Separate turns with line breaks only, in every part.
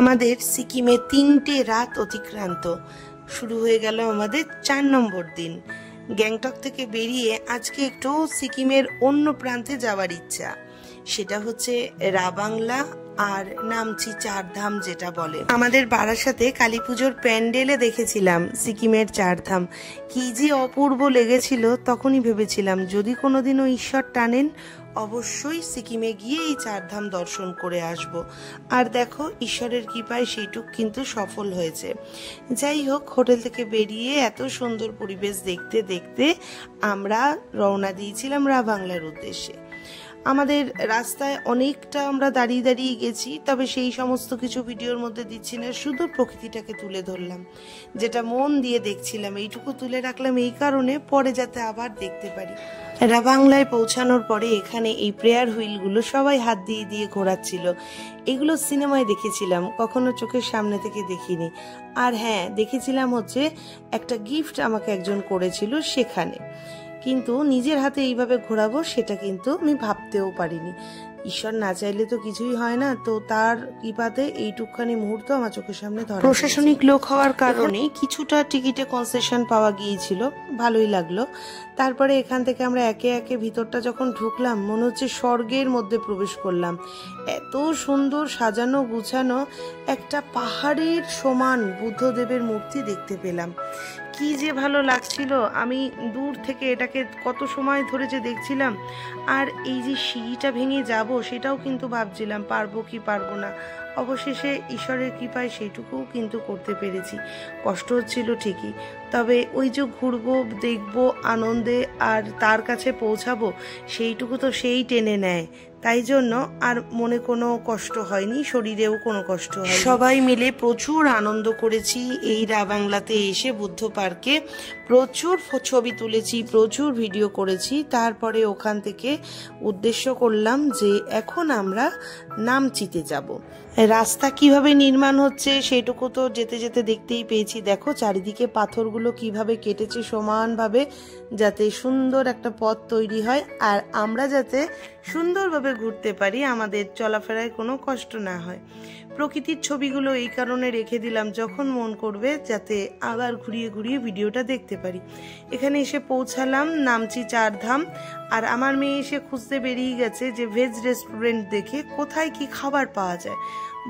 আমাদের সিকিমে 3টে রাত অতিক্রান্ত, শুরু হয়ে গেল আমাদের 4 নম্বর দিন। গ্যাংটক থেকে বেরিয়ে আজকে একটু সিকিমের অন্য প্রান্তে যাওয়ার ইচ্ছা, সেটা হচ্ছে রাবাংলা আর নামচি চারধাম যেটা বলে। আমাদের বারাসাতে কালী পুজোর প্যান্ডেলে দেখেছিলাম সিকিমের চারধাম, কি যে অপূর্ব লেগেছিল। তখনই ভেবেছিলাম যদি কোনোদিনও ঈশ্বর টানেন অবশ্যই সিকিমে গিয়ে এই চারধাম দর্শন করে আসব। আর দেখো ঈশ্বরের কৃপায় সেইটুক কিন্তু সফল হয়েছে। যাই হোক, হোটেল থেকে বেরিয়ে এত সুন্দর পরিবেশ দেখতে দেখতে আমরা রওনা দিয়েছিলাম রাবাংলার উদ্দেশ্যে। আমাদের রাস্তায় অনেকটা আমরা দাঁড়িয়ে দাঁড়িয়ে গেছি, তবে সেই সমস্ত কিছু ভিডিওর মধ্যে দিচ্ছি না, শুধু প্রকৃতিটাকে তুলে ধরলাম, যেটা মন দিয়ে দেখছিলাম। এইটুকু তুলে রাখলাম এই কারণে, পরে যাতে আবার দেখতে পারি। রাবাংলায় পৌঁছানোর পরে এখানে এই প্রেয়ার হুইলগুলো সবাই হাত দিয়ে দিয়ে ঘোরাচ্ছিল। এগুলো সিনেমায় দেখেছিলাম, কখনো চোখের সামনে থেকে দেখিনি। আর হ্যাঁ, দেখেছিলাম হচ্ছে একটা গিফট আমাকে একজন করেছিল সেখানে, কিন্তু নিজের হাতে এইভাবে ঘোরাবো সেটা কিন্তু আমি ভাবতেও পারিনি। ঈশ্বর না চাইলে তো কিছুই হয় না, তো তার কৃপাতে এইটুকখানি মুহূর্ত আমার চোখের সামনে ধরা। প্রশাসনিক লোক হওয়ার কারণে কিছুটা টিকিটে কনসেশন পাওয়া গিয়েছিল, ভালোই লাগলো। তারপরে এখান থেকে আমরা একে একে ভিতরটা যখন ঢুকলাম, মনে হচ্ছে স্বর্গের মধ্যে প্রবেশ করলাম। এত সুন্দর সাজানো গুছানো একটা পাহাড়ের সমান বুদ্ধদেবের মূর্তি দেখতে পেলাম, কি যে ভালো লাগছিল। আমি দূর থেকে এটাকে কত সময় ধরে যে দেখছিলাম, আর এই যে সিঁড়িটা ভেঙে যাব সেটাও কিন্তু ভাবছিলাম পারবো কি পারবো না। অবশেষে ঈশ্বরের কৃপায় সেইটুকুও কিন্তু করতে পেরেছি। কষ্ট হচ্ছিল ঠিকই, তবে ওই যে ঘুরবো, দেখবো আনন্দে আর তার কাছে পৌঁছাবো, সেইটুকু তো সেই টেনে নেয়। তাই জন্য আর মনে কোনো কষ্ট হয়নি, শরীরেও কোনো কষ্ট হয়নি। সবাই মিলে প্রচুর আনন্দ করেছি এই রাবাংলাতে এসে, বুদ্ধ পার্কে প্রচুর ছবি তুলেছি, প্রচুর ভিডিও করেছি। তারপরে ওখান থেকে উদ্দেশ্য করলাম যে এখন আমরা নামচিতে যাব। রাস্তা কিভাবে নির্মাণ হচ্ছে সেটুকু তো যেতে যেতে দেখতেই পেয়েছি। দেখো চারিদিকে পাথরগুলো কিভাবে কেটেছে সমানভাবে, যাতে সুন্দর একটা পথ তৈরি হয় আর আমরা যাতে সুন্দরভাবে ঘুরতে পারি, আমাদের চলাফেরায় কোনো কষ্ট না হয়। প্রকৃতির ছবিগুলো এই কারণে রেখে দিলাম, যখন মন করবে যাতে আবার ঘুরিয়ে ঘুরিয়ে ভিডিওটা দেখতে পারি। এখানে এসে পৌঁছালাম নামচি চারধাম, আর আমার মেয়ে এসে খুঁজতে বেরিয়ে গেছে যে ভেজ রেস্টুরেন্ট দেখে কোথায় কি খাবার পাওয়া যায়।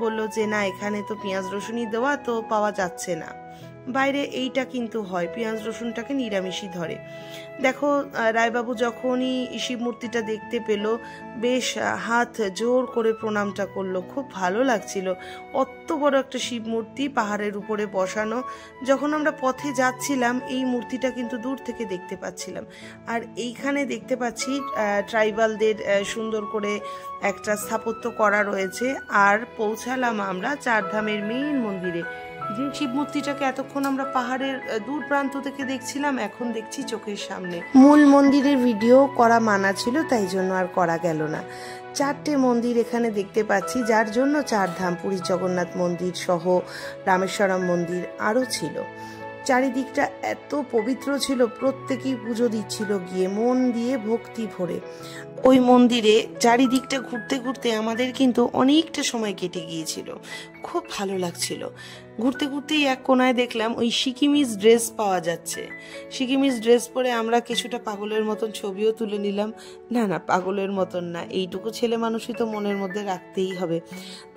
বলল যে না, এখানে তো পেঁয়াজ রসুনই দেওয়া, তো পাওয়া যাচ্ছে না। বাইরে এইটা কিন্তু হয়, পেঁয়াজ রসুনটাকে নিরামিষই ধরে। দেখো রায়বাবু যখনই শিব মূর্তিটা দেখতে পেল, বেশ হাত জোর করে প্রণামটা করলো, খুব ভালো লাগছিল। অত বড় একটা শিব মূর্তি পাহাড়ের উপরে বসানো। যখন আমরা পথে যাচ্ছিলাম এই মূর্তিটা কিন্তু দূর থেকে দেখতে পাচ্ছিলাম। আর এইখানে দেখতে পাচ্ছি ট্রাইবালদের সুন্দর করে একটা স্থাপত্য করা রয়েছে। আর পৌঁছালাম আমরা চারধামের মেইন মন্দিরে, যে শিব মূর্তিটাকে এতক্ষণ আমরা পাহাড়ের দূর প্রান্ত থেকে দেখছিলাম, এখন দেখছি চোখের সামনে। মূল মন্দিরের ভিডিও করা মানা ছিল, তাই জন্য আর করা গেল না। 4টে মন্দির এখানে দেখতে পাচ্ছি, যার জন্য চারধাম, পুরী জগন্নাথ মন্দির সহ রামেশ্বরম মন্দির আরও ছিল। চারিদিকটা এত পবিত্র ছিল, প্রত্যেকেই পুজো দিচ্ছিল গিয়ে মন দিয়ে ভক্তি ভরে। ওই মন্দিরে চারিদিকটা ঘুরতে ঘুরতে আমাদের কিন্তু অনেকটা সময় কেটে গিয়েছিল, খুব ভালো লাগছিল। ঘুরতে ঘুরতেই এক কোনায় দেখলাম ওই সিকিমিজ ড্রেস পাওয়া যাচ্ছে। সিকিমিজ ড্রেস পরে আমরা কিছুটা পাগলের মতন ছবিও তুলে নিলাম। না না, পাগলের মতন না, এইটুকু ছেলে মানুষই তো মনের মধ্যে রাখতেই হবে।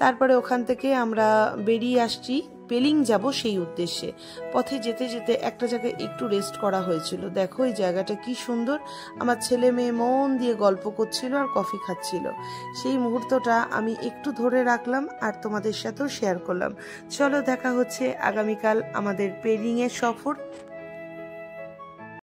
তারপরে ওখান থেকে আমরা বেরিয়ে আসছি পেলিং যাব সেই উদ্দেশ্যে। পথে যেতে যেতে একটা জায়গায় একটু রেস্ট করা হয়েছিল। দেখো এই জায়গাটা কি সুন্দর, আমার ছেলে মেয়ে মন দিয়ে গল্প করছিল আর কফি খাচ্ছিল। সেই মুহূর্তটা আমি একটু ধরে রাখলাম আর তোমাদের সাথেও শেয়ার করলাম। চলো দেখা হচ্ছে আগামীকাল আমাদের পেলিংয়ের সফর।